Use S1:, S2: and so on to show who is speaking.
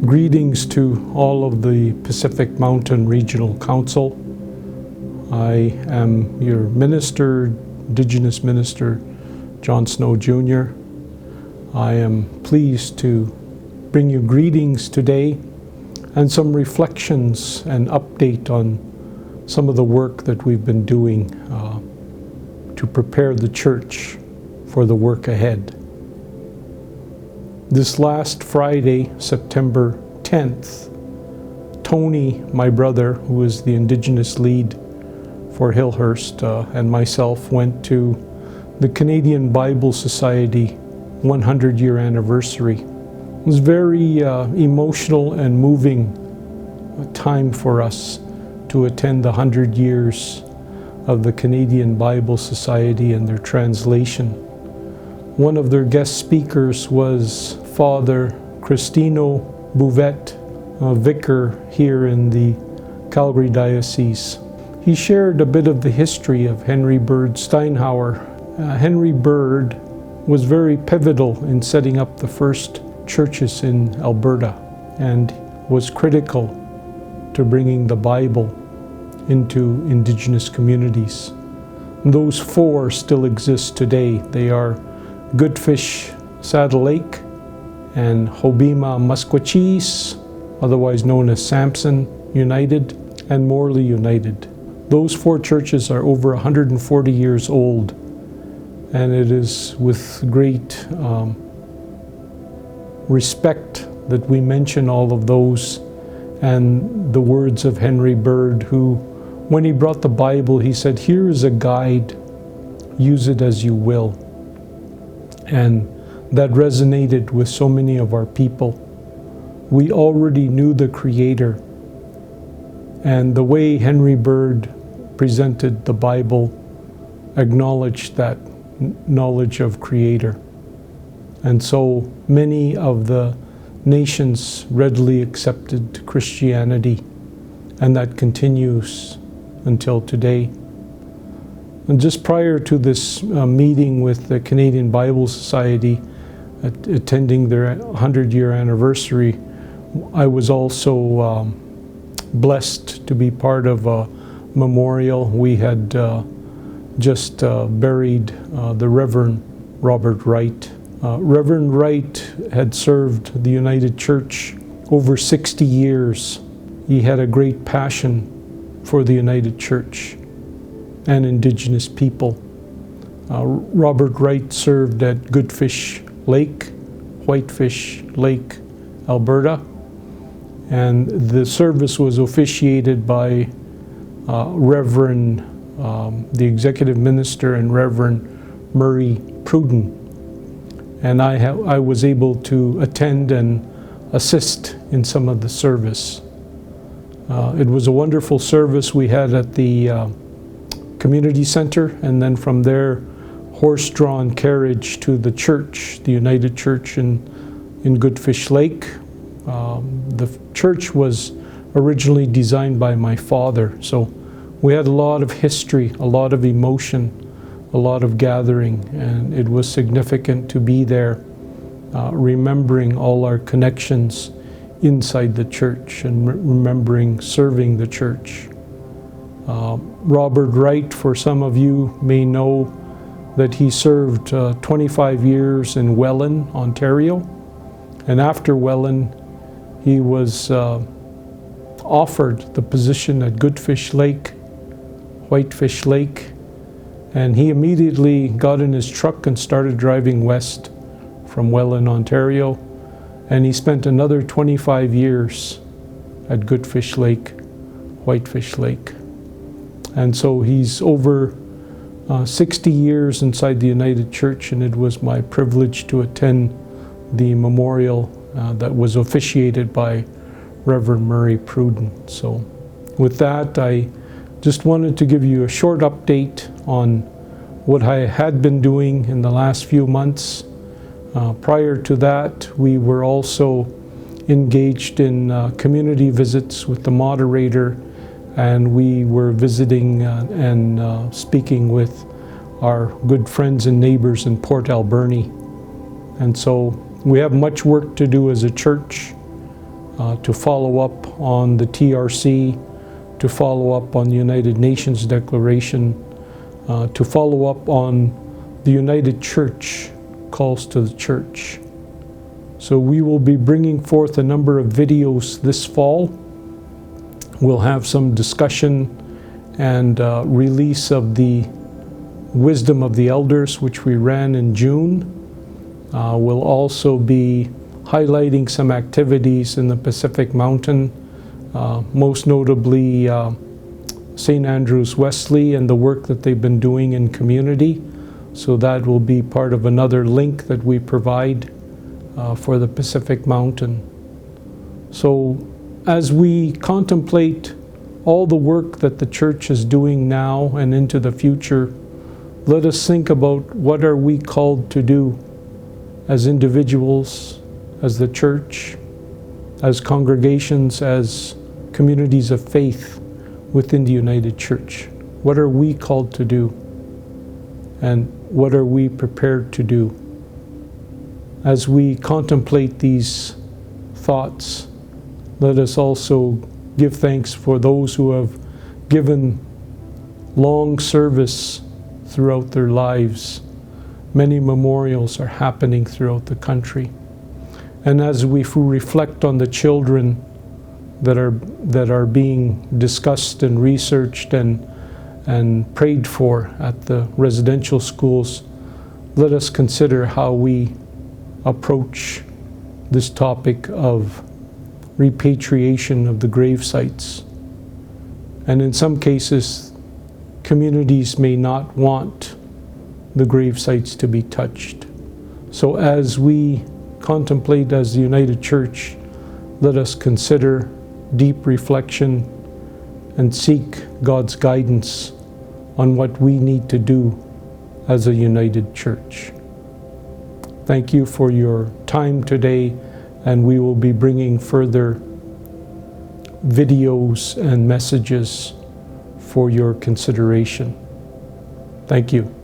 S1: Greetings to all of the Pacific Mountain Regional Council. I am your minister, Indigenous Minister John Snow Jr. I am pleased to bring you greetings today and some reflections and update on some of the work that we've been doing to prepare the church for the work ahead. This last Friday, September 10th, Tony, my brother, who is the Indigenous lead for Hillhurst, and myself went to the Canadian Bible Society 100-year anniversary. It was very emotional and moving time for us to attend the 100 years of the Canadian Bible Society and their translation. One of their guest speakers was Father Cristino Bouvet, a vicar here in the Calgary Diocese. He shared a bit of the history of Henry Bird Steinhauer. Henry Bird was very pivotal in setting up the first churches in Alberta and was critical to bringing the Bible into Indigenous communities. Those four still exist today. They are Goodfish Saddle Lake and Hobima Musqueam, otherwise known as Samson United and Morley United. Those four churches are over 140 years old, and it is with great respect that we mention all of those and the words of Henry Bird, who, when he brought the Bible, he said, "Here is a guide, use it as you will." And that resonated with so many of our people. We already knew the Creator, and the way Henry Bird presented the Bible acknowledged that knowledge of Creator. And so many of the nations readily accepted Christianity, and that continues until today. And just prior to this meeting with the Canadian Bible Society, attending their 100-year anniversary, I was also blessed to be part of a memorial. We had just buried the Reverend Robert Wright. Reverend Wright had served the United Church over 60 years. He had a great passion for the United Church and Indigenous people. Robert Wright served at Goodfish Lake, Whitefish Lake, Alberta, and the service was officiated by Reverend, the Executive Minister, and Reverend Murray Pruden. And I was able to attend and assist in some of the service. It was a wonderful service we had at the community center, and then from there, horse-drawn carriage to the church, the United Church in Goodfish Lake. The church was originally designed by my father, so we had a lot of history, a lot of emotion, a lot of gathering, and it was significant to be there, remembering all our connections inside the church and remembering serving the church. Robert Wright, for some of you may know that he served 25 years in Welland, Ontario, and after Welland he was offered the position at Goodfish Lake, Whitefish Lake, and he immediately got in his truck and started driving west from Welland, Ontario, and he spent another 25 years at Goodfish Lake, Whitefish Lake. And so he's over 60 years inside the United Church, and it was my privilege to attend the memorial that was officiated by Reverend Murray Pruden. So with that, I just wanted to give you a short update on what I had been doing in the last few months. Prior to that, we were also engaged in community visits with the moderator, and we were visiting and speaking with our good friends and neighbors in Port Alberni. And so we have much work to do as a church. to follow up on the TRC, to follow up on the United Nations Declaration, to follow up on the United Church calls to the church. So we will be bringing forth a number of videos this fall. We'll have some discussion and release of the Wisdom of the Elders, which we ran in June. We'll also be highlighting some activities in the Pacific Mountain, most notably St. Andrew's Wesley and the work that they've been doing in community. So that will be part of another link that we provide for the Pacific Mountain. So as we contemplate all the work that the church is doing now and into the future, let us think about what are we called to do as individuals, as the church, as congregations, as communities of faith within the United Church. What are we called to do? And what are we prepared to do? As we contemplate these thoughts, let us also give thanks for those who have given long service throughout their lives. Many memorials are happening throughout the country. And as we reflect on the children that are being discussed and researched and prayed for at the residential schools, let us consider how we approach this topic of repatriation of the grave sites. And in some cases, communities may not want the grave sites to be touched. So as we contemplate as the United Church, let us consider deep reflection and seek God's guidance on what we need to do as a united church. Thank you for your time today, and we will be bringing further videos and messages for your consideration. Thank you.